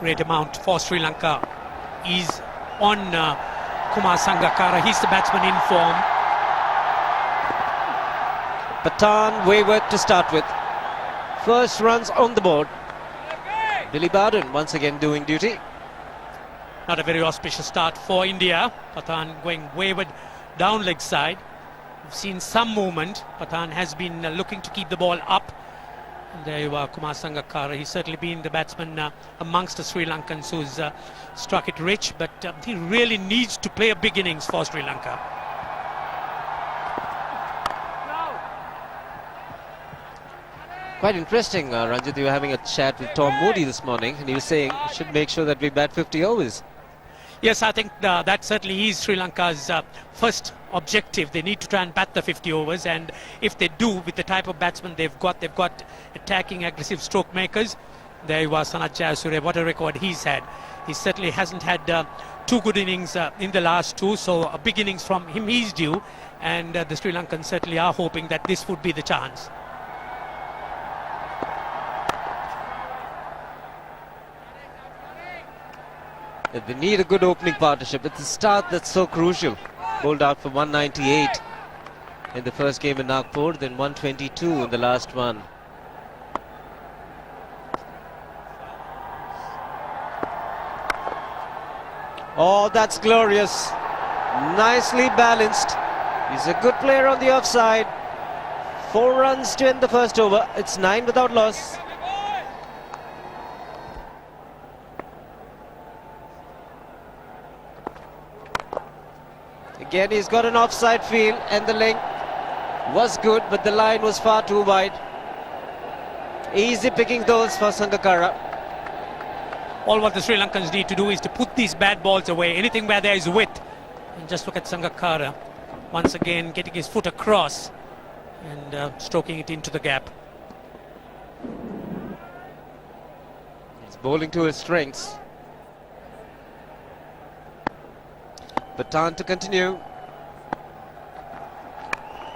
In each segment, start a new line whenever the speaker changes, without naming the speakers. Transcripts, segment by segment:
Great amount for Sri Lanka is on Kumar Sangakkara. He's the batsman in form.
Pathan wayward to start with. First runs on the board. Billy Bowden once again doing duty.
Not a very auspicious start for India. Pathan going wayward down leg side. We've seen some movement. Pathan has been looking to keep the ball up. And there you are, Kumar Sangakkara. He's certainly been the batsman amongst the Sri Lankans who's struck it rich, but he really needs to play a big innings for Sri Lanka.
Quite interesting, Ranjit. You were having a chat with Tom Moody this morning, and he was saying we should make sure that we bat 50 overs.
Yes, I think that certainly is Sri Lanka's first objective. They need to try and bat the 50 overs, and if they do, with the type of batsmen they've got attacking, aggressive stroke makers. There you are, Sanath Jayasuriya, what a record he's had. He certainly hasn't had two good innings in the last two, so a big innings from him he's due, and the Sri Lankans certainly are hoping that this would be the chance.
They need a good opening partnership. It's the start that's so crucial. Bowled out for 198 in the first game in Nagpur, then 122 in the last one. Oh, that's glorious. Nicely balanced. He's a good player on the offside. 4 runs to end the first over. It's 9 without loss. Again, he's got an offside feel, and the length was good, but the line was far too wide. Easy picking those for Sangakkara.
All what the Sri Lankans need to do is to put these bad balls away. Anything where there is width. And just look at Sangakkara. Once again, getting his foot across and stroking it into the gap.
He's bowling to his strengths. Pathan to continue.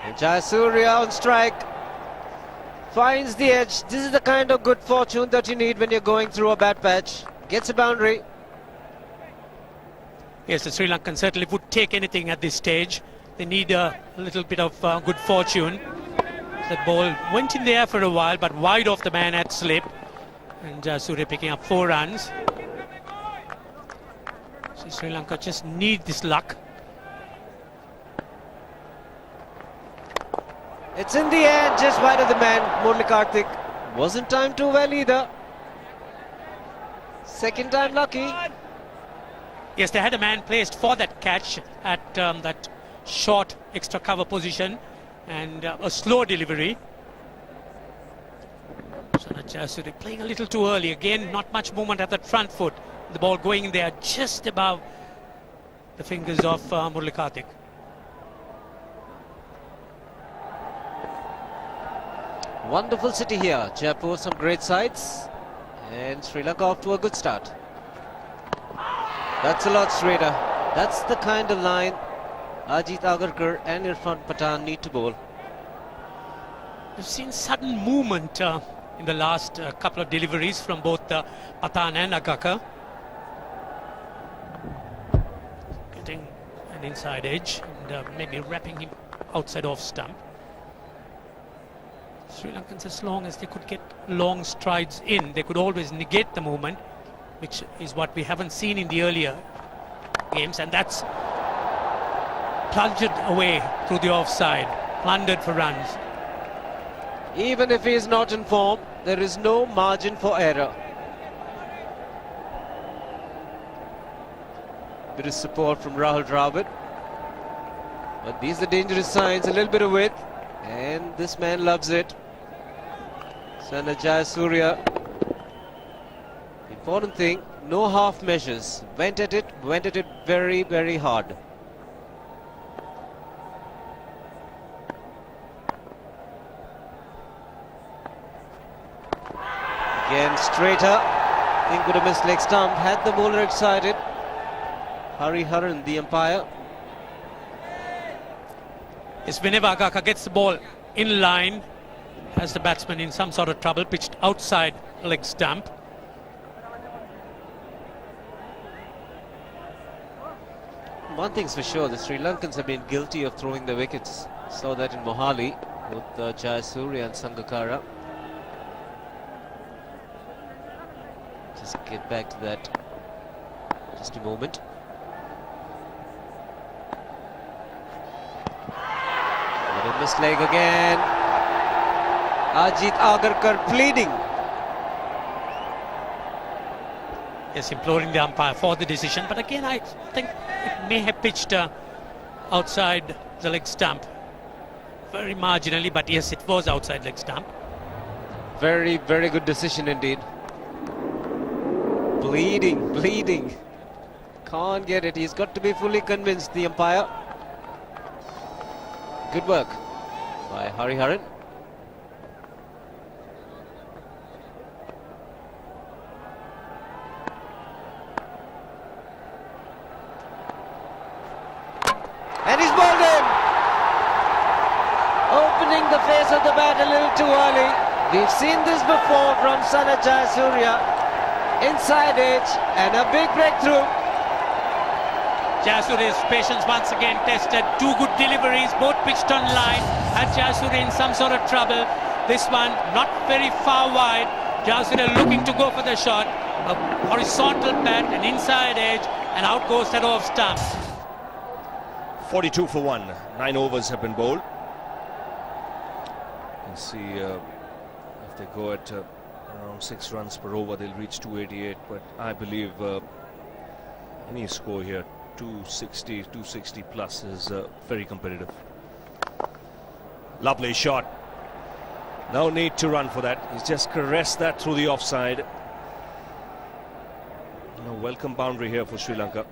And Jayasuriya on strike. Finds the edge. This is the kind of good fortune that you need when you're going through a bad patch. Gets a boundary.
Yes, the Sri Lankans certainly would take anything at this stage. They need a little bit of good fortune. The ball went in the air for a while, but wide off the man at slip. And Jayasuriya picking up 4 runs. Sri Lanka just need this luck.
It's in the air, just wide of the man. Murali Karthik wasn't timed too well either. Second time lucky.
Yes, they had a man placed for that catch at that short extra cover position, and a slow delivery. Sanath Jayasuriya playing a little too early. Again, not much movement at that front foot. The ball going in there just above the fingers of Murali Karthik.
Wonderful city here. Jaipur, some great sights. And Sri Lanka off to a good start. That's a lot straighter. That's the kind of line Ajit Agarkar and Irfan Pathan need to bowl.
We've seen sudden movement in the last couple of deliveries from both Pathan and Agarkar. Getting an inside edge and maybe wrapping him outside off stump. Sri Lankans, as long as they could get long strides in, they could always negate the movement, which is what we haven't seen in the earlier games, and that's plunged away through the offside, plundered for runs.
Even if he is not in form, there is no margin for error. Bit of support from Rahul Dravid, but these are dangerous signs. A little bit of width, and this man loves it. Sanath Jayasuriya. Important thing, no half measures. Went at it very, very hard. Again, straighter. I think would have missed leg stump. Had the bowler excited. Hari Haran, the umpire.
Yes, whenever Agarkar gets the ball in line, has the batsman in some sort of trouble, pitched outside leg stump.
One thing's for sure, the Sri Lankans have been guilty of throwing the wickets. Saw that in Mohali with Jayasuriya and Sangakkara. Just get back to that just a moment. But a missed leg again. Ajit Agarkar pleading.
Yes, imploring the umpire for the decision, but again I think it may have pitched outside the leg stump. Very marginally, but yes, it was outside leg stump.
Very, very good decision indeed. Bleeding. Can't get it. He's got to be fully convinced, the umpire. Good work by Hariharan. And he's bowled him. Opening the face of the bat a little too early. We've seen this before from Sana Jayasuriya. Inside edge and a big breakthrough.
Jayasuriya's patience once again tested. Two good deliveries, both pitched on line. Had Jayasuriya in some sort of trouble. This one not very far wide. Jayasuriya looking to go for the shot. A horizontal bat, an inside edge, and out goes that off stump.
42 for 1. 9 overs have been bowled. You can see if they go at around 6 runs per over, they'll reach 288. But I believe any score here, 260 plus, is very competitive. Lovely shot. No need to run for that. He's just caressed that through the offside. A welcome boundary here for Sri Lanka.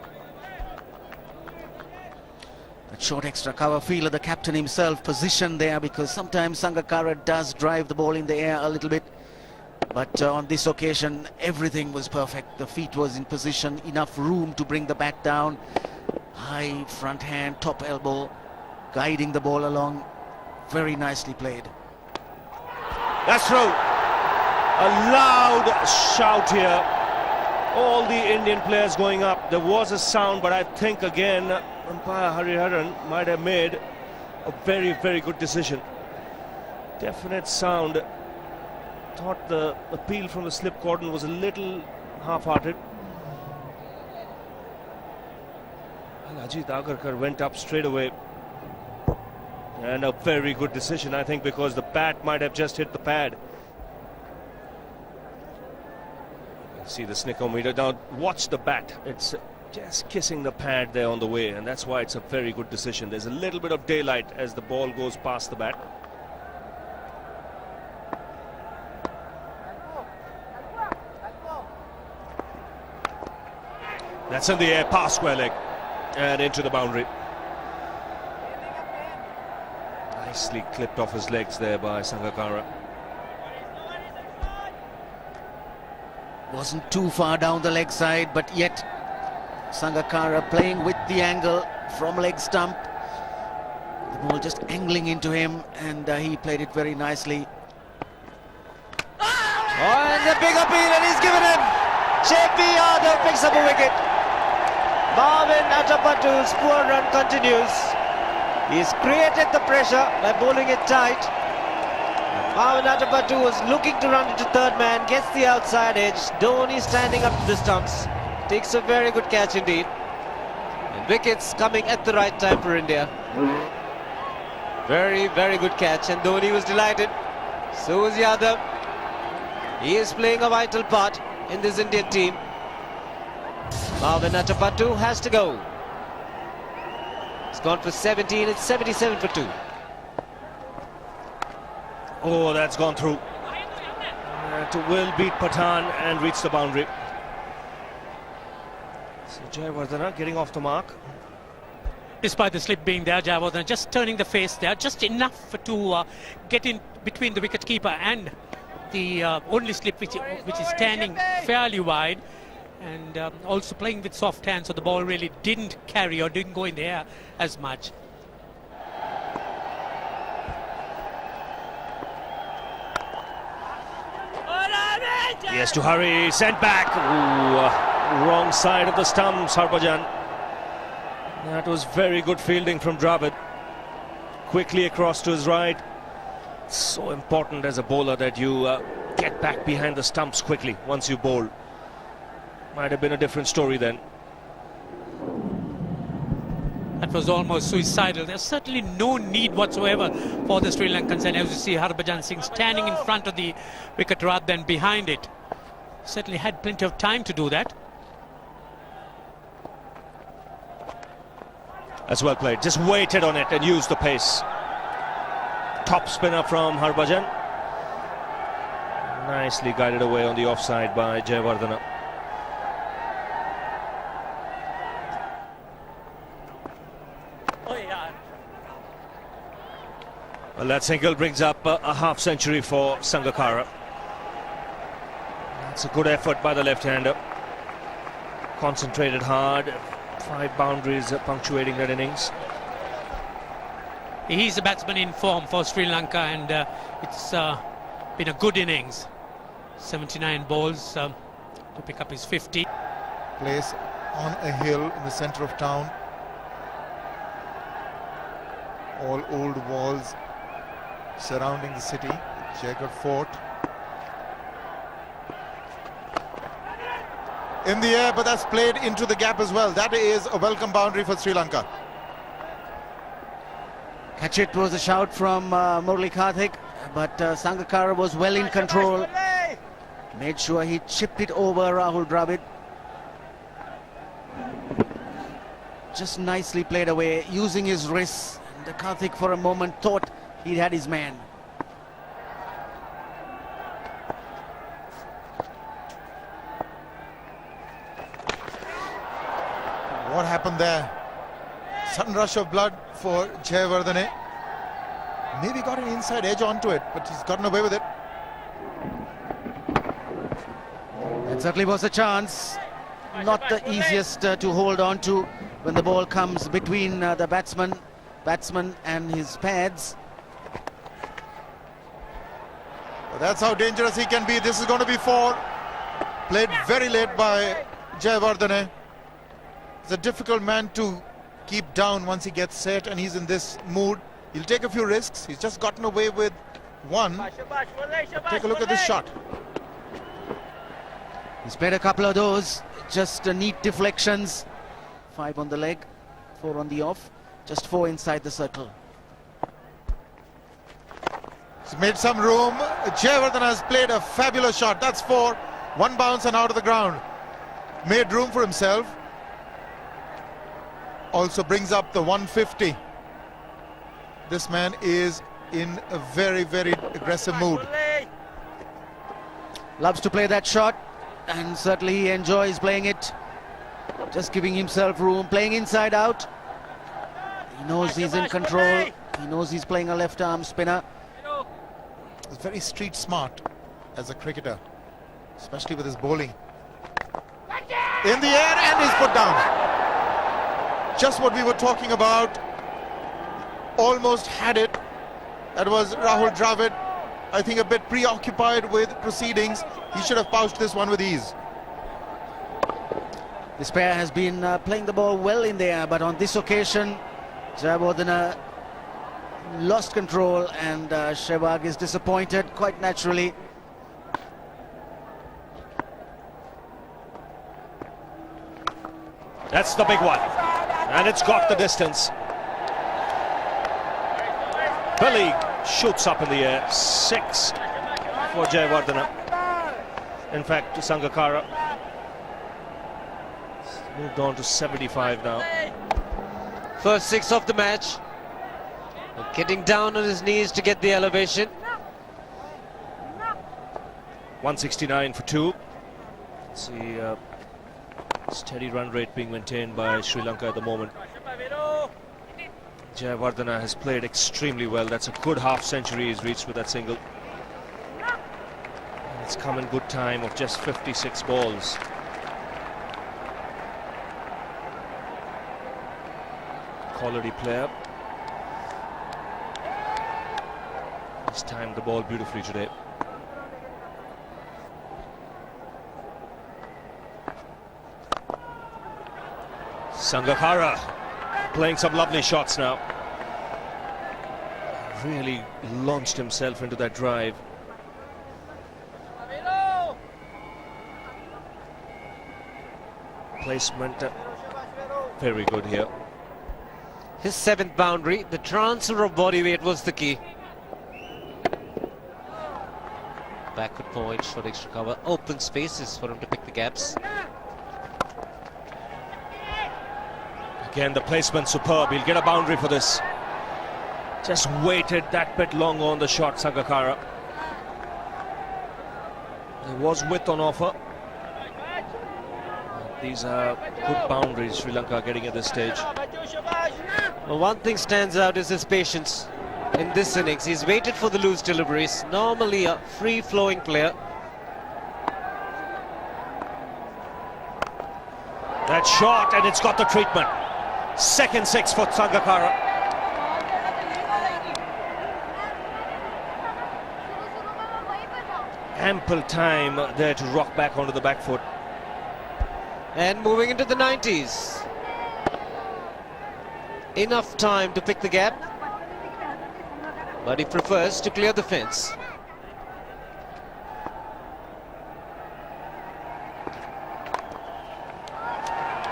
That short extra cover fielder, the captain himself, positioned there, because sometimes Sangakkara does drive the ball in the air a little bit. But on this occasion, everything was perfect. The feet was in position, enough room to bring the bat down. High front hand, top elbow, guiding the ball along. Very nicely played.
That's through. A loud shout here. All the Indian players going up. There was a sound, but I think again umpire Hariharan might have made a very, very good decision. Definite sound. Thought the appeal from the slip cordon was a little half-hearted. And Ajit Agarkar went up straight away. And a very good decision, I think, because the bat might have just hit the pad. You can see the snickometer. Now watch the bat. It's just kissing the pad there on the way, and that's why it's a very good decision. There's a little bit of daylight as the ball goes past the bat. That's in the air, past square leg and into the boundary. Nicely clipped off his legs there by Sangakkara.
Wasn't too far down the leg side, but yet Sangakkara playing with the angle from leg stump. The ball just angling into him, and he played it very nicely.
Oh, and the big appeal, and he's given him. JP Yadav picks up a wicket. Marvin Atapattu's poor run continues. He's created the pressure by bowling it tight. Marvin Atapattu was looking to run into third man, gets the outside edge. Dhoni standing up to the stumps. Takes a very good catch indeed. And wickets coming at the right time for India. Very, very good catch, and Dhoni was delighted. So is Yadav. He is playing a vital part in this Indian team. Marvin Atapattu has to go. It's gone for 17, it's 77 for 2.
Oh, that's gone through. To will beat Pathan and reach the boundary. So Jayawardene getting off the mark.
Despite the slip being there, Jayawardene just turning the face there, just enough to get in between the wicketkeeper and the only slip which is standing fairly wide, and also playing with soft hands, so the ball really didn't carry or didn't go in the air as much.
He has to hurry, sent back. Ooh, wrong side of the stumps, Harbhajan. That was very good fielding from Dravid. Quickly across to his right. So important as a bowler that you get back behind the stumps quickly once you bowl. Might have been a different story then.
That was almost suicidal. There's certainly no need whatsoever for the Sri Lankans, and as you see Harbhajan Singh standing in front of the wicket rather than behind it. Certainly had plenty of time to do that.
That's well played. Just waited on it and used the pace. Top spinner from Harbhajan. Nicely guided away on the offside by Jayawardene. Well, that single brings up a half-century for Sangakkara. That's a good effort by the left-hander. Concentrated hard. 5 boundaries punctuating that innings.
He's a batsman in form for Sri Lanka, and it's been a good innings. 79 balls to pick up his 50.
Place on a hill in the centre of town. All old walls surrounding the city. Jaipur Fort. In the air, but that's played into the gap as well. That is a welcome boundary for Sri Lanka.
Catch it was a shout from Murali Karthik, but Sangakkara was well in control. Made sure he chipped it over Rahul Dravid. Just nicely played away, using his wrists. And Karthik for a moment thought he had his man.
What happened there? Sudden rush of blood for Jayawardene. Maybe got an inside edge onto it, but he's gotten away with it.
That certainly was a chance. Not the easiest to hold on to when the ball comes between the batsman and his pads.
But that's how dangerous he can be. This is going to be 4. Played very late by Jayawardene. He's a difficult man to keep down once he gets set and he's in this mood. He'll take a few risks. He's just gotten away with 1. Take a look at this shot.
He's played a couple of those, just neat deflections. 5 on the leg, 4 on the off, just 4 inside the circle.
He's made some room. Jayawardene has played a fabulous shot. That's 4. 1 bounce and out of the ground. Made room for himself. Also brings up the 150. This man is in a very, very aggressive mood.
Loves to play that shot, and certainly he enjoys playing it. Just giving himself room, playing inside out. He knows he's in control. He knows he's playing a left arm spinner.
He's very street smart as a cricketer, especially with his bowling. In the air, and he's put down. Just what we were talking about. Almost had it. That was Rahul Dravid. I think a bit preoccupied with proceedings. He should have pouched this one with ease.
This pair has been playing the ball well in the air, but on this occasion, Jayawardene lost control, and Sehwag is disappointed, quite naturally.
That's the big one. And it's got the distance. Billy shoots up in the air. 6 for Jayawardene. In fact, Sangakkara moved on to 75 now.
First 6 of the match. Getting down on his knees to get the elevation.
169 for 2. See, steady run rate being maintained by Sri Lanka at the moment. Jayawardene has played extremely well. That's a good half-century he's reached with that single. And it's come in good time of just 56 balls. Quality player. He's timed the ball beautifully today. Sangakkara Playing some lovely shots now. Really launched himself into that drive. Placement very good here.
His 7th boundary. The transfer of body weight was the key. Backward point, short extra cover, open spaces for him to pick the gaps.
Again, the placement superb. He'll get a boundary for this. Just waited that bit long on the shot, Sangakkara. There was width on offer. These are good boundaries Sri Lanka are getting at this stage.
Well, one thing stands out is his patience in this innings. He's waited for the loose deliveries. Normally a free-flowing player.
That shot, and it's got the treatment. Second 6 for Sangakkara. Ample time there to rock back onto the back foot.
And moving into the 90s. Enough time to pick the gap, but he prefers to clear the fence.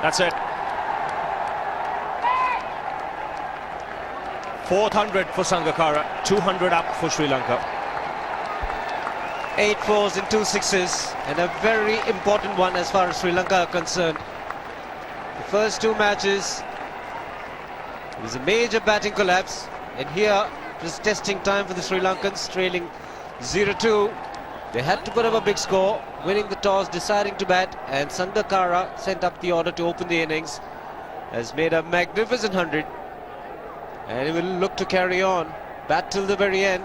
That's it. 400 for Sangakkara, 200 up for Sri Lanka.
8 fours and 2 sixes, and a very important one as far as Sri Lanka are concerned. The first 2 matches, it was a major batting collapse, and here it was testing time for the Sri Lankans, trailing 0-2. They had to put up a big score, winning the toss, deciding to bat, and Sangakkara sent up the order to open the innings, has made a magnificent 100, and he will look to carry on, bat till the very end.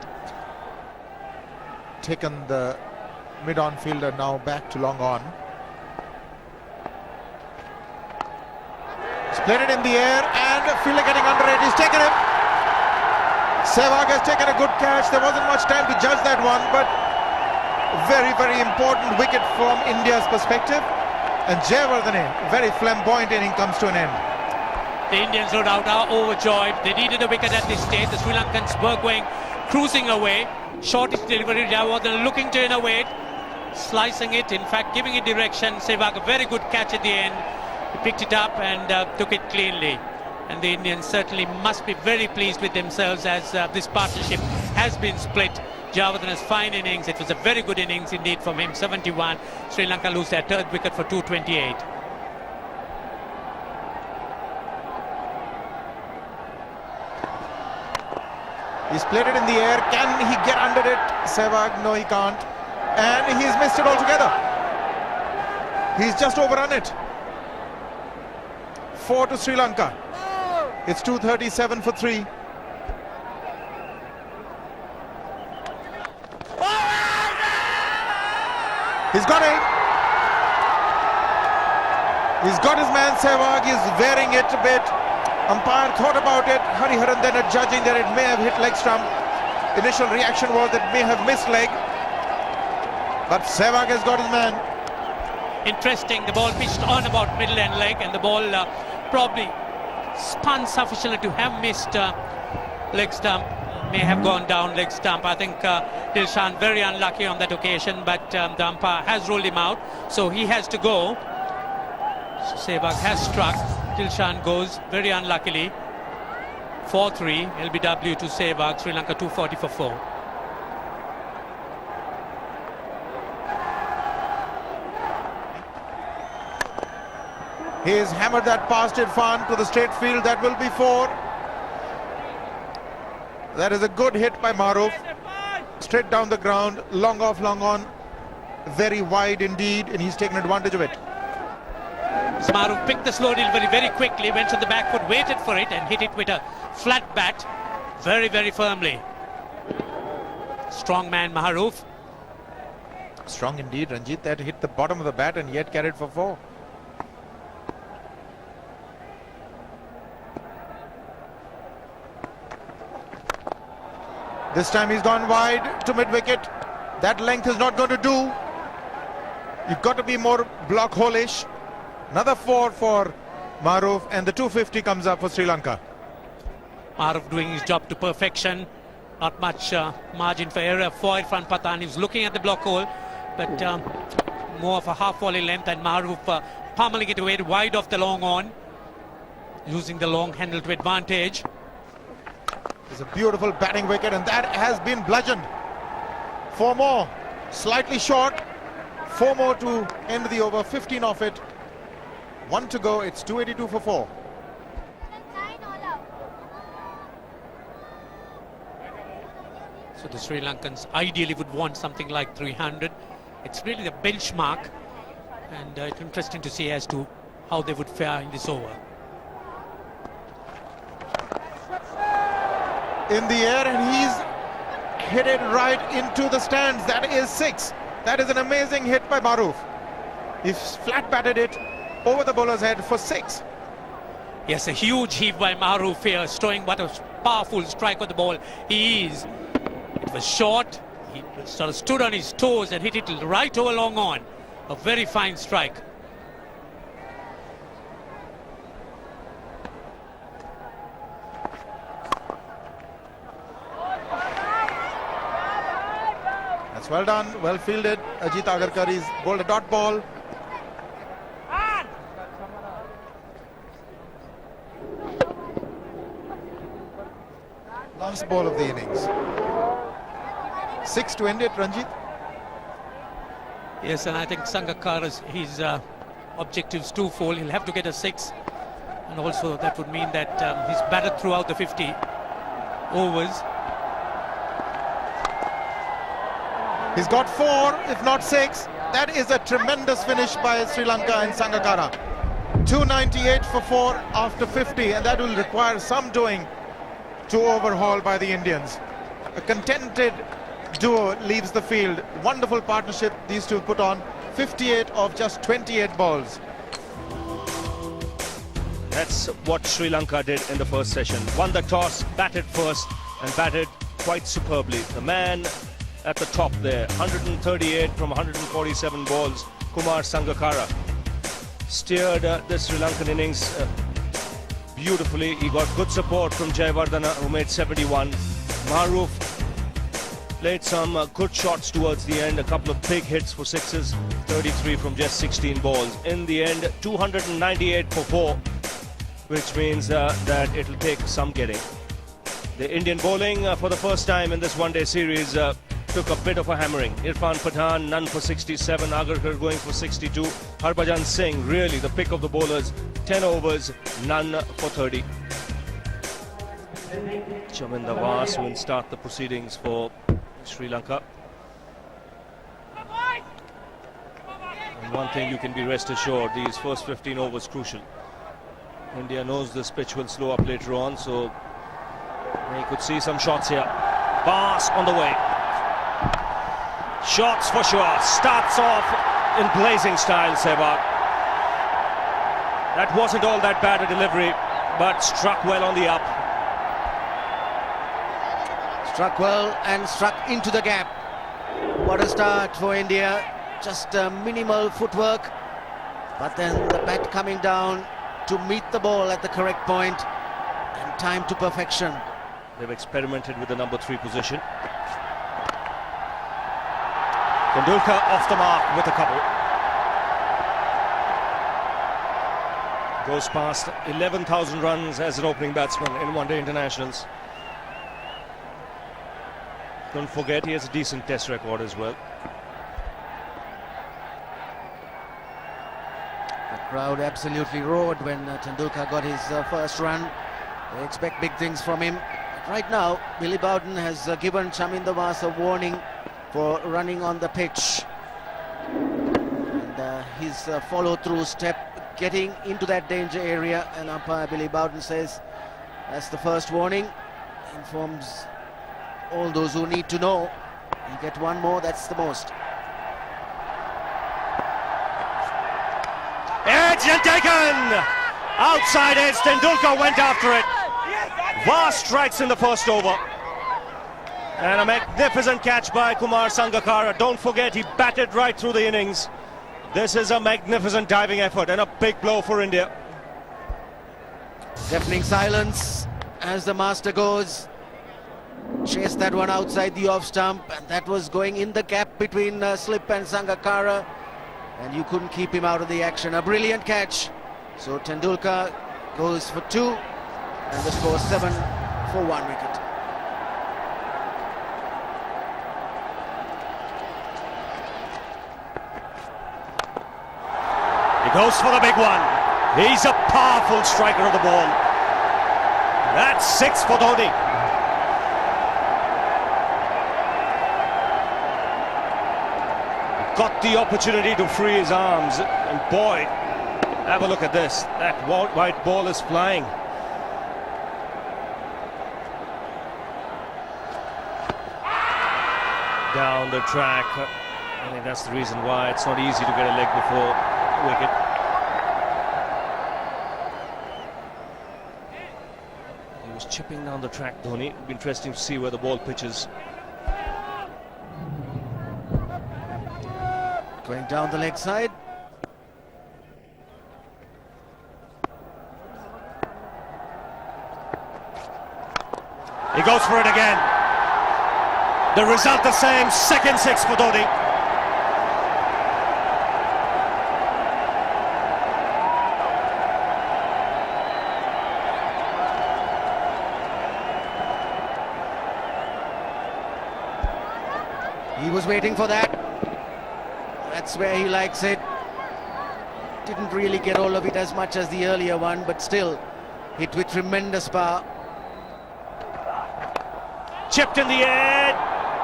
Taken the mid-on fielder now back to long on. He's played it in the air, and fielder getting under it. He's taken him. Sehwag has taken a good catch. There wasn't much time to judge that one, but very, very important wicket from India's perspective. And Jaipur, very flamboyant inning comes to an end.
The Indians, no doubt, are overjoyed. They needed a wicket at this stage. The Sri Lankans were going cruising away. Shortest delivery, Jayawardene looking to innovate, slicing it, in fact giving it direction. Sehwag, a very good catch at the end. He picked it up and took it cleanly. And the Indians certainly must be very pleased with themselves as this partnership has been split. Jayawardene's fine innings, it was a very good innings indeed from him, 71. Sri Lanka lose their 3rd wicket for 228.
He's played it in the air. Can he get under it? Sehwag, no, he can't. And he's missed it altogether. He's just overrun it. 4 to Sri Lanka. It's 237 for 3. He's got it. He's got his man Sehwag. He's wearing it a bit. Umpire thought about it, Hariharan then judging that it may have hit leg stump. Initial reaction was that it may have missed leg, but Sehwag has got his man.
Interesting, the ball pitched on about middle end leg, and the ball probably spun sufficiently to have missed leg stump, may have gone down leg stump. I think Dilshan very unlucky on that occasion, but the umpire has ruled him out, so he has to go. Sehwag has struck. Dilshan goes very unluckily. 4-3 LBW to Sehwag. Sri Lanka 240 for 4.
He's hammered that past Irfan to the straight field. That will be 4. That is a good hit by Maruf. Straight down the ground, long off, long on. Very wide indeed, and he's taken advantage of it.
Maruf picked the slow delivery very quickly, went to the back foot, waited for it and hit it with a flat bat very, very firmly. Strong man Maruf.
Strong indeed, Ranjit. That hit the bottom of the bat and yet carried for 4. This time he's gone wide to mid-wicket. That length is not going to do. You've got to be more block hole-ish. Another 4 for Maruf, and the 250 comes up for Sri Lanka.
Maruf doing his job to perfection. Not much margin for error for Irfan Pathan. He was looking at the block hole, but more of a half volley length, and Maruf pummeling it away wide off the long on, using the long handle to advantage.
It's a beautiful batting wicket, and that has been bludgeoned. 4 more, slightly short. 4 more to end the over, 15 off it. 1 to go, it's 282 for 4.
So the Sri Lankans ideally would want something like 300. It's really the benchmark, and it's interesting to see as to how they would fare in this over.
In the air, and he's hit it right into the stands. That is 6. That is an amazing hit by Maruf. He's flat batted it over the bowler's head for 6.
Yes, a huge heave by Maruf here, showing what a powerful strike on the ball he is. It was short, he sort of stood on his toes and hit it right over long on. A very fine strike.
That's well done, well fielded. Ajit Agarkar is bowled a dot ball. Last ball of the innings. 6 to end it, Ranjit.
Yes, and I think Sangakkara's his objectives twofold. He'll have to get a 6, and also that would mean that he's batted throughout the 50 overs.
He's got 4, if not 6. That is a tremendous finish by Sri Lanka and Sangakkara. 298 for 4 after 50, and that will require some doing to overhaul by the Indians. A contented duo leaves the field. Wonderful partnership these two put on. 58 of just 28 balls.
That's what Sri Lanka did in the first session. Won the toss, batted first, and batted quite superbly. The man at the top there, 138 from 147 balls, Kumar Sangakkara, steered the Sri Lankan innings beautifully. He got good support from Jayawardena, who made 71. Maruf played some good shots towards the end, a couple of big hits for 6s, 33 from just 16 balls. In the end, 298 for 4, which means that it'll take some getting. The Indian bowling for the first time in this one-day series took a bit of a hammering. Irfan Pathan, none for 67, Agarkar going for 62. Harbhajan Singh, really the pick of the bowlers, 10 overs, none for 30. Chaminda Vas will start the proceedings for Sri Lanka. And one thing you can be rest assured, these first 15 overs crucial. India knows this pitch will slow up later on, so we could see some shots here. Vas on the way. Shots for sure. Starts off in blazing style, Sehwag. That wasn't all that bad a delivery, but struck well on the up.
Struck well and struck into the gap. What a start for India. Just minimal footwork, but then the bat coming down to meet the ball at the correct point and time to perfection.
They've experimented with the number 3 position. Tendulkar off the mark with a couple. Goes past 11,000 runs as an opening batsman in one-day internationals. Don't forget, he has a decent test record as well.
The crowd absolutely roared when Tendulkar got his first run. They expect big things from him. But right now, Billy Bowden has given Chaminda Vas a warning for running on the pitch. And his follow-through step getting into that danger area, and umpire Billy Bowden says that's the first warning. Informs all those who need to know. You get one more, that's the most.
Edge and taken! Outside edge, Tendulkar went after it. Vas strikes in the first over. And a magnificent catch by Kumar Sangakkara. Don't forget, he batted right through the innings. This is a magnificent diving effort and a big blow for India.
Deafening silence as the master goes. Chased that one outside the off stump, and that was going in the gap between Slip and Sangakkara, and you couldn't keep him out of the action. A brilliant catch. So Tendulkar goes for 2, and the score 7 for 1 wicket.
He goes for the big one. He's a powerful striker of the ball. That's 6 for Dhoni. Got the opportunity to free his arms, and boy, have a look at this. That white ball is flying. Down the track. I think that's the reason why it's not easy to get a leg before wicket. He was chipping down the track, Dhoni. It'll be interesting to see where the ball pitches.
Going down the leg side.
He goes for it again. The result the same, second 6 for Dhoni.
He was waiting for that. That's where he likes it. Didn't really get all of it as much as the earlier one, but still hit with tremendous power.
Chipped in the air,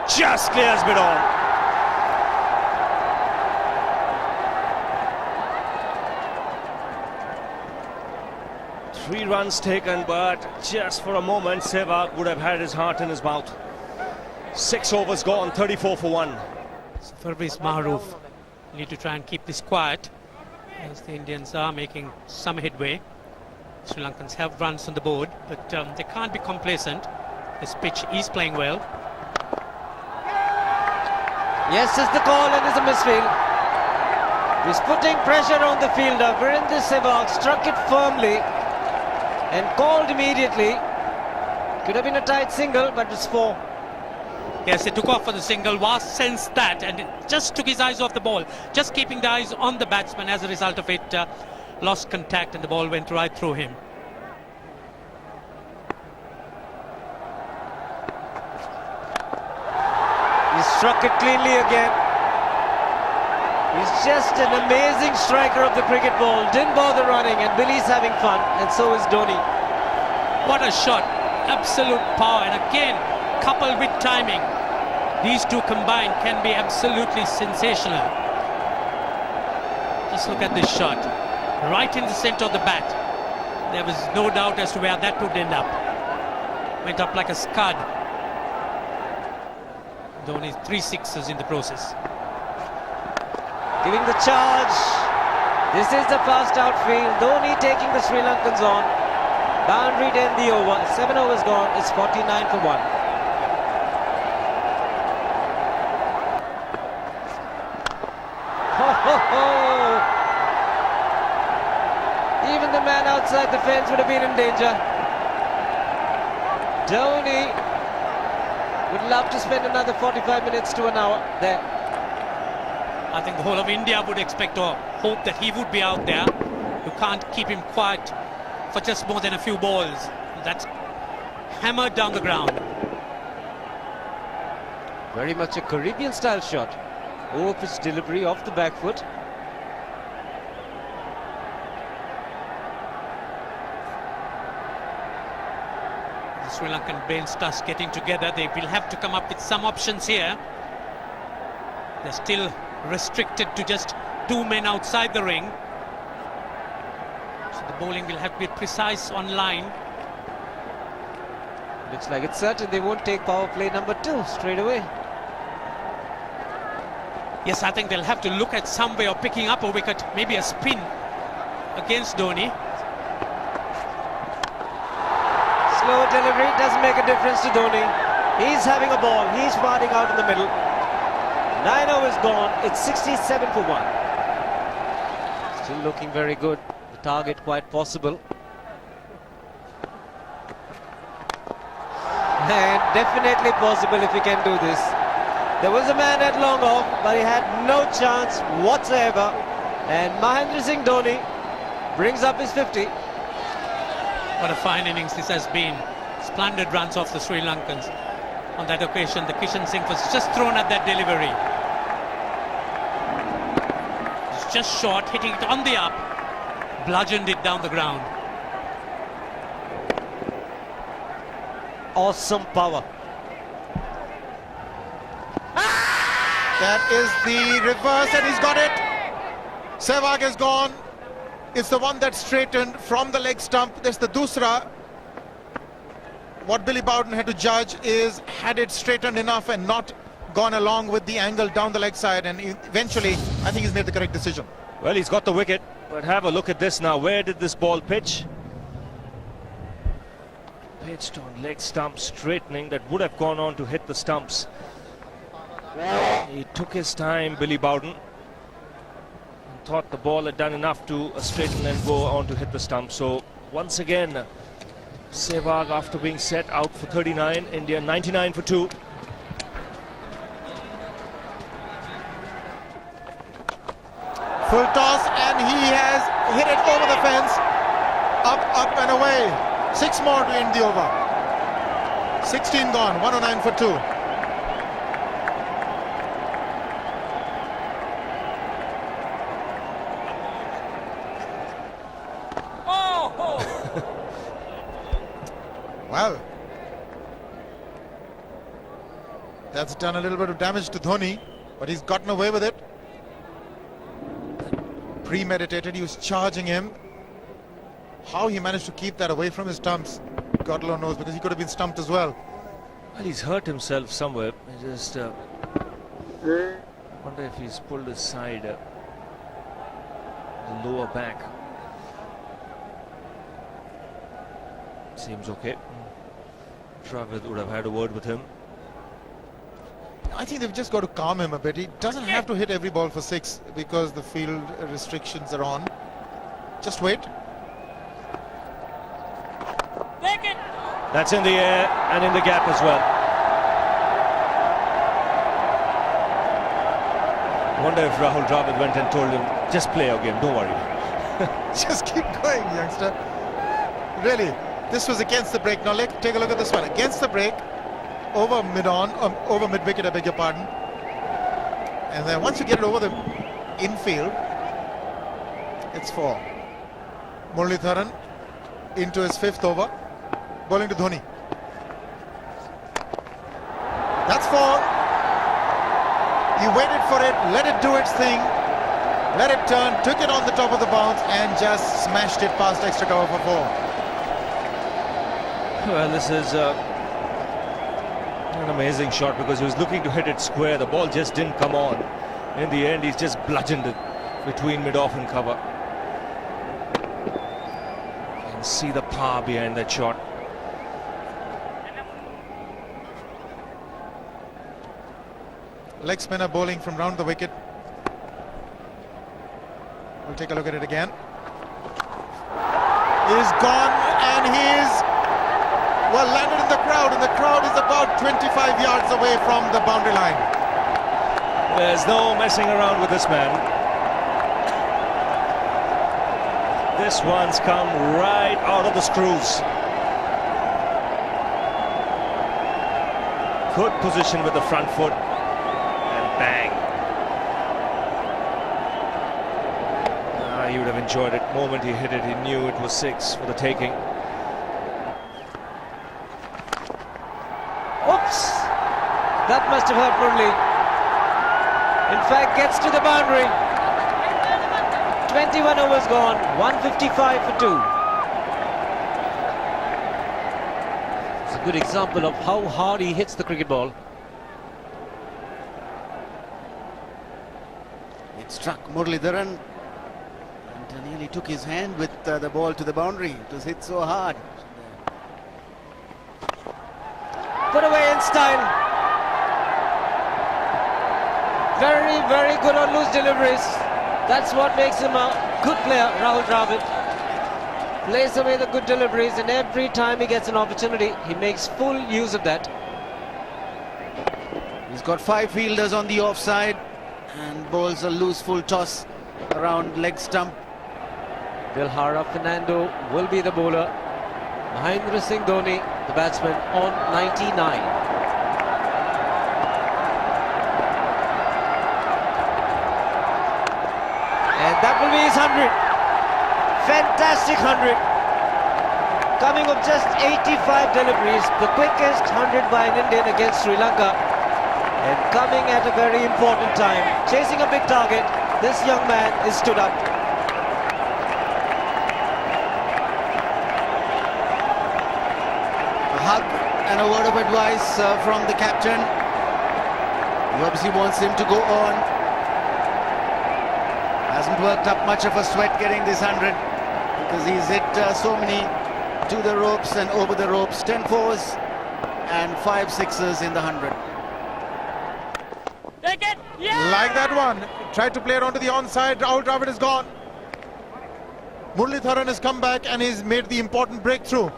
just clears mid on. Three runs taken, but just for a moment Sehwag would have had his heart in his mouth. 6 overs gone, 34 for 1.
Farbis Mahroof need to try and keep this quiet as the Indians are making some headway. Sri Lankans have runs on the board, but they can't be complacent. This pitch is playing well.
Yes is the call, and is a misfield. He's putting pressure on the fielder. Virendra Sehwag struck it firmly and called immediately. Could have been a tight single, but it's 4.
Yes, he took off for the single, was sensed that, and it just took his eyes off the ball. Just keeping the eyes on the batsman. As a result of it, lost contact and the ball went right through him.
He struck it cleanly again. He's just an amazing striker of the cricket ball. Didn't bother running, and Billy's having fun, and so is Dhoni.
What a shot. Absolute power, and again, coupled with timing, these two combined can be absolutely sensational. Just look at this shot. Right in the centre of the bat. There was no doubt as to where that would end up. Went up like a scud. Dhoni 3 sixes in the process.
Giving the charge. This is the fast outfield. Dhoni taking the Sri Lankans on. Boundary to end the over. 7 overs gone. It's 49 for 1. Even the man outside the fence would have been in danger. Dhoni would love to spend another 45 minutes to an hour there.
I think the whole of India would expect or hope that he would be out there. You can't keep him quiet for just more than a few balls. That's hammered down the ground.
Very much a Caribbean style shot. Over pitch delivery off the back foot.
The Sri Lankan brain starts getting together. They will have to come up with some options here. They're still restricted to just 2 men outside the ring. So the bowling will have to be precise on line.
Looks like it's certain they won't take power play number 2 straight away.
Yes, I think they'll have to look at some way of picking up a wicket, maybe a spin against Dhoni.
Slow delivery doesn't make a difference to Dhoni. He's having a ball. He's firing out in the middle. 9 overs gone. It's 67 for 1. Still looking very good. The target quite possible. And definitely possible if he can do this. There was a man at long off, but he had no chance whatsoever. And Mahendra Singh Dhoni brings up his 50.
What a fine innings this has been. Splendid runs off the Sri Lankans. On that occasion, the Kishan Singh was just thrown at that delivery. It's just short, hitting it on the up, bludgeoned it down the ground.
Awesome power.
That is the reverse, and he's got it. Sehwag is gone. It's the one that's straightened from the leg stump. That's the dusra. What Billy Bowden had to judge is, had it straightened enough and not gone along with the angle down the leg side, and eventually I think he's made the correct decision.
Well, he's got the wicket, but have a look at this now. Where did this ball pitch? Pitched on leg stump, straightening. That would have gone on to hit the stumps. He took his time, Billy Bowden, and thought the ball had done enough to straighten and go on to hit the stump. So once again, Sehwag, after being set, out for 39. India 99 for 2.
Full toss, and he has hit it over the fence. Up and away. 6 more to end the over. 16 gone, 109 for 2. Well, that's done a little bit of damage to Dhoni, but he's gotten away with it. Premeditated, he was charging him. How he managed to keep that away from his stumps, God alone knows, because he could have been stumped as well.
Well, he's hurt himself somewhere. I just wonder if he's pulled his side, the lower back. Seems okay. Travis would have had a word with him.
I think they've just got to calm him a bit. He doesn't have to hit every ball for 6 because the field restrictions are on. Just wait.
That's in the air and in the gap as well. I wonder if Rahul Dravid went and told him, just play our game, don't worry.
Just keep going, youngster. Really, this was against the break. Now take a look at this one. Against the break, over mid-wicket, I beg your pardon. And then once you get it over the infield, it's 4. Muralitharan into his 5th over, bowling to Dhoni. That's 4. He waited for it, let it do its thing, let it turn, took it on the top of the bounce and just smashed it past extra cover for 4.
Well, this is an amazing shot because he was looking to hit it square. The ball just didn't come on. In the end, he's just bludgeoned it between mid-off and cover. You can see the power behind that shot.
Leg spinner bowling from round the wicket. We'll take a look at it again. He's gone and he's landed in the crowd, and the crowd is about 25 yards away from the boundary line.
There's no messing around with this man. This one's come right out of the screws. Good position with the front foot. Bang. He would have enjoyed it. The moment he hit it, he knew it was 6 for the taking.
Oops! That must have hurt Murli. In fact, gets to the boundary. 21 overs gone, 155 for 2. It's a good example of how hard he hits the cricket ball.
Struck Muralitharan and nearly took his hand with the ball to the boundary. It was hit so hard.
Put away in style. Very, very good on loose deliveries. That's what makes him a good player, Rahul Dravid. plays away the good deliveries, and every time he gets an opportunity, he makes full use of that.
He's got 5 fielders on the offside and bowls a loose full toss around leg stump.
Dilhara Fernando will be the bowler. Mahendra Singh Dhoni, the batsman, on 99.
And that will be his 100. Fantastic 100. Coming of just 85 deliveries, the quickest 100 by an Indian against Sri Lanka. And coming at a very important time, chasing a big target, this young man is stood up.
A hug and a word of advice from the captain. He obviously wants him to go on. Hasn't worked up much of a sweat getting this 100 because he's hit so many to the ropes and over the ropes. 10 fours and 5 sixes in the 100.
Like that one. Tried to play it onto the onside. Rahul Dravid is gone. Muralitharan has come back and he's made the important breakthrough.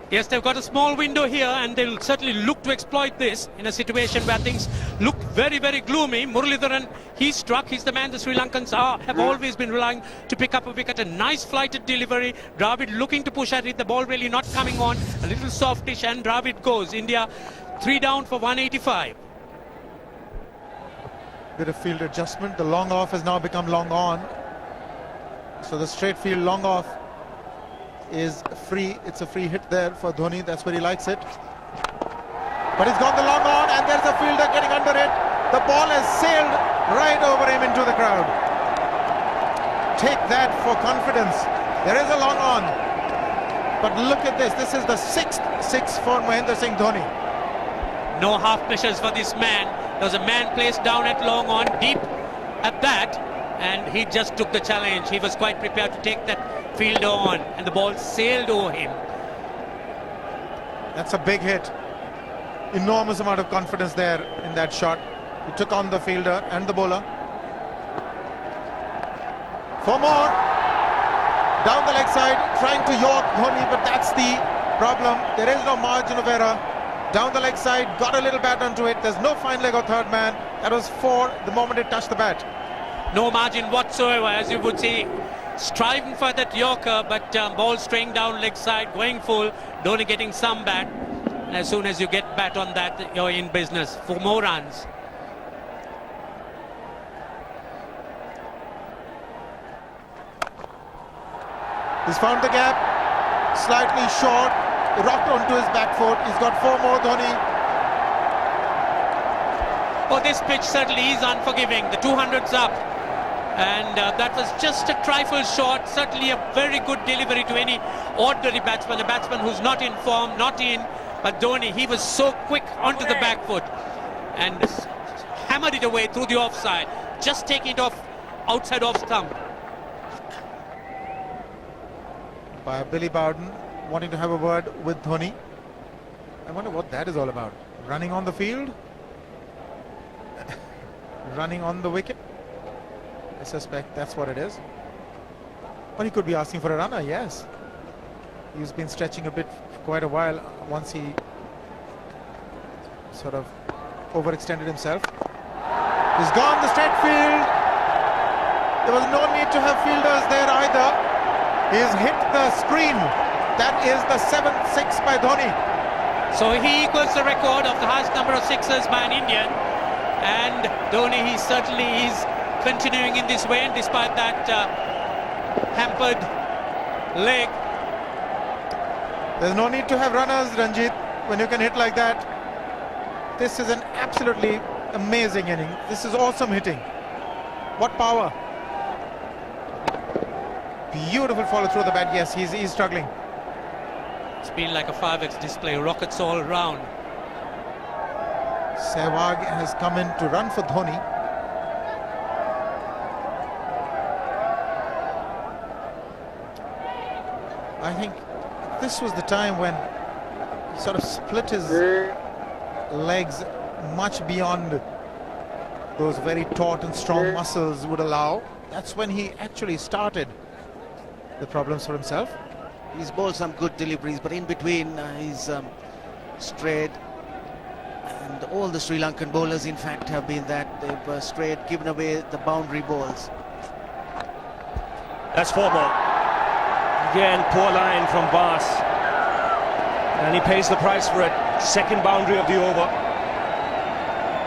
Yes, they've got a small window here and they'll certainly look to exploit this in a situation where things look very, very gloomy. Muralitharan, he struck. He's the man the Sri Lankans have always been relying to pick up a wicket. A nice flighted delivery. Dravid looking to push at it. The ball really not coming on. A little softish and Dravid goes. India 3 down for 185.
Bit of field adjustment. The long off has now become long on. So the straight field long off is free. It's a free hit there for Dhoni. That's where he likes it. But he's got the long on and there's a fielder getting under it. The ball has sailed right over him into the crowd. Take that for confidence. There is a long on. But look at this. This is the 6th 6 for Mahendra Singh Dhoni.
No half measures for this man. There was a man placed down at long on, deep at that, and he just took the challenge. He was quite prepared to take that fielder on, and the ball sailed over him.
That's a big hit. Enormous amount of confidence there in that shot. He took on the fielder and the bowler. For more. Down the leg side, trying to york Dhoni, but that's the problem. There is no margin of error. Down the leg side, got a little bat onto it. There's no fine leg or third man. That was 4 the moment it touched the bat.
No margin whatsoever, as you would see. Striving for that yorker, but ball straying down leg side, going full. Dhoni getting some bat. And as soon as you get bat on that, you're in business for more runs.
He's found the gap. Slightly short. Rocked onto his back foot. He's got 4 more, Dhoni.
Oh, this pitch certainly is unforgiving. The 200's up. And that was just a trifle short. Certainly a very good delivery to any ordinary batsman. A batsman who's not in form, not in. But Dhoni, he was so quick onto the back foot. And hammered it away through the offside. Just taking it off outside off stump.
By Billy Bowden, wanting to have a word with Dhoni. I wonder what that is all about. Running on the field? Running on the wicket? I suspect that's what it is. But he could be asking for a runner, yes. He's been stretching a bit for quite a while once he sort of overextended himself. He's gone the straight field. There was no need to have fielders there either. He's hit the screen. That is the 7th 6 by Dhoni.
So he equals the record of the highest number of sixes by an Indian. And Dhoni, he certainly is continuing in this way, despite that hampered leg.
There's no need to have runners, Ranjit, when you can hit like that. This is an absolutely amazing inning. This is awesome hitting. What power. Beautiful follow through the bat. Yes, he's struggling.
It's been like a 5x display, rockets all round.
Sehwag has come in to run for Dhoni. I think this was the time when he sort of split his legs much beyond those very taut and strong muscles would allow. That's when he actually started the problems for himself.
He's bowled some good deliveries, but in between he's strayed. And all the Sri Lankan bowlers, in fact, have been that. They've strayed, given away the boundary balls.
That's 4 more. Again, poor line from Bas. And he pays the price for it. Second boundary of the over.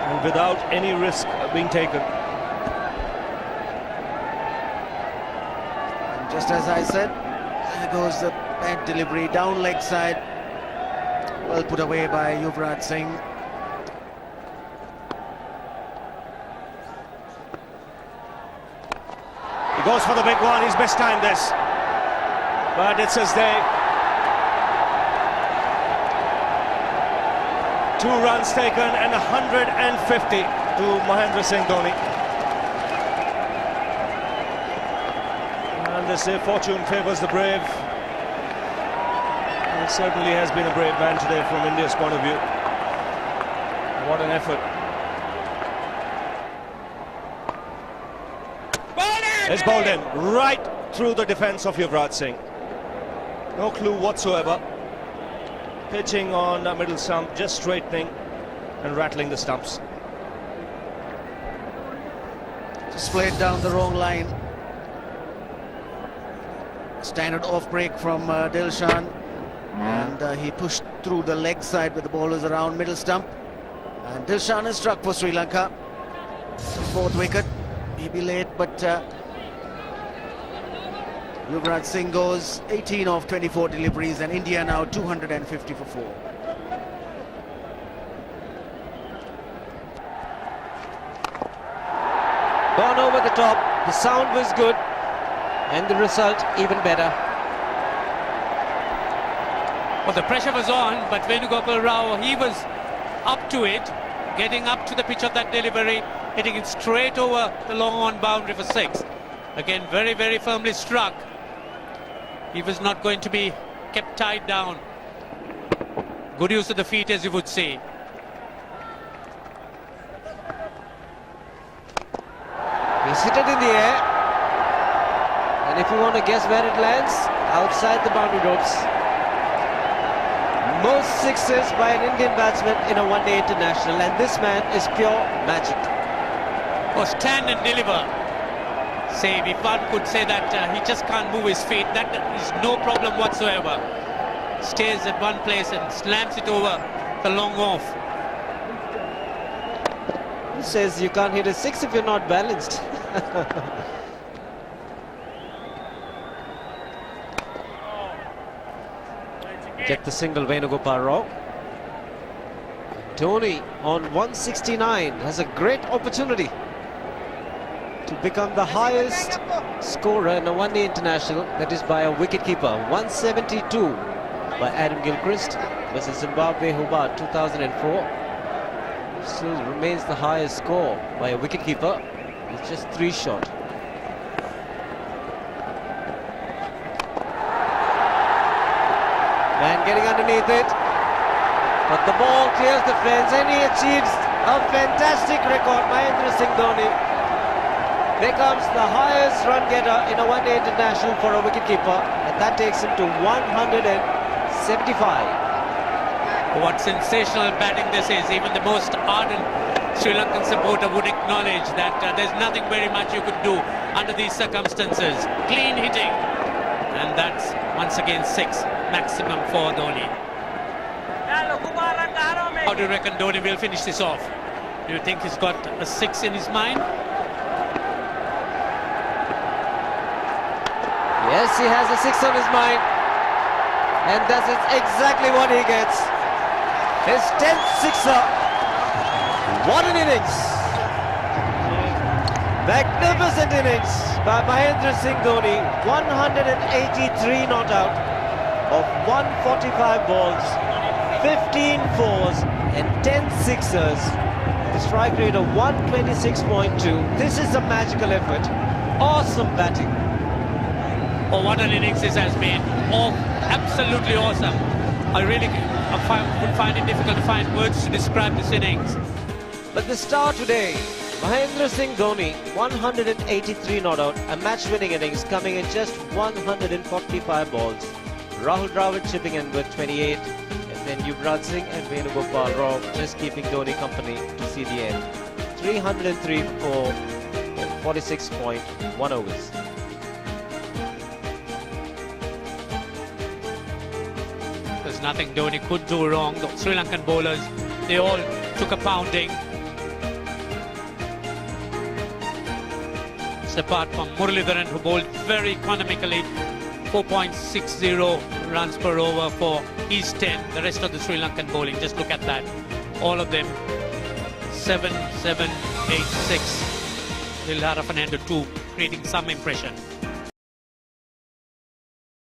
And without any risk being taken.
And just as I said, there goes the bad delivery down leg side. Well put away by Yuvraj Singh.
He goes for the big one. He's best timed this. But it's his day. 2 runs taken and 150 to Mahendra Singh Dhoni. And they say fortune favours the brave. And it certainly has been a brave man today from India's point of view. What an effort. It's bowled in right through the defence of Yuvraj Singh. No clue whatsoever. Pitching on the middle stump, just straightening and rattling the stumps.
Just played down the wrong line. Standard off break from Dilshan. And he pushed through the leg side with the bowlers around middle stump. And Dilshan is struck for Sri Lanka. 4th wicket. Maybe late, but Yuvraj Singh goes 18 of 24 deliveries, and India now 250 for 4.
Gone over the top, the sound was good, and the result even better.
Well, the pressure was on, but Venugopal Rao, he was up to it, getting up to the pitch of that delivery, hitting it straight over the long on boundary for 6. Again, very, very firmly struck. He was not going to be kept tied down. Good use of the feet, as you would say.
He's hit it in the air. And if you want to guess where it lands, outside the boundary ropes. Most sixes by an Indian batsman in a one-day international, and this man is pure magic.
Oh, stand and deliver. Save, if one could say that he just can't move his feet, that is no problem whatsoever. Stays at one place and slams it over the long off.
Who says you can't hit a 6 if you're not balanced? Get the single, Venugopal Rao. Dhoni on 169 has a great opportunity to become the highest scorer in a one-day international, that is by a wicketkeeper. 172 by Adam Gilchrist versus Zimbabwe Hobart 2004. Still remains the highest score by a wicketkeeper. It's just 3 short. Man getting underneath it, but the ball clears the fence and he achieves a fantastic record. Mahendra Singh Dhoni becomes the highest run getter in a one-day international for a wicketkeeper, and that takes him to 175.
What sensational batting this is. Even the most ardent Sri Lankan supporter would acknowledge that there's nothing very much you could do under these circumstances. Clean hitting, and that's once again 6 maximum for Dhoni. How do you reckon Dhoni will finish this off? Do you think he's got a 6 in his mind?
Yes, he has a 6 on his mind, and that is exactly what he gets. His 10th sixer. What an innings! Magnificent innings by Mahendra Singh Dhoni. 183 not out of 145 balls, 15 fours and 10 sixers. The strike rate of 126.2. This is a magical effort. Awesome batting.
Oh, what an innings this has been. Oh, absolutely awesome. I really would find it difficult to find words to describe this innings.
But the star today Mahendra Singh Dhoni, 183 not out, a match-winning innings coming in just 145 balls. Rahul Dravid chipping in with 28, and then Yuvraj Singh and Venugopal Rao just keeping Dhoni company to see the end. 303 for 46.1 overs.
There's nothing Dhoni could do wrong. The Sri Lankan bowlers, they all took a pounding. Apart from Muralidharan, who bowled very economically, 4.60 runs per over for his 10. The rest of the Sri Lankan bowling, just look at that. All of them, 7, 7, 8, 6. Lilhara Fernando 2, creating some impression.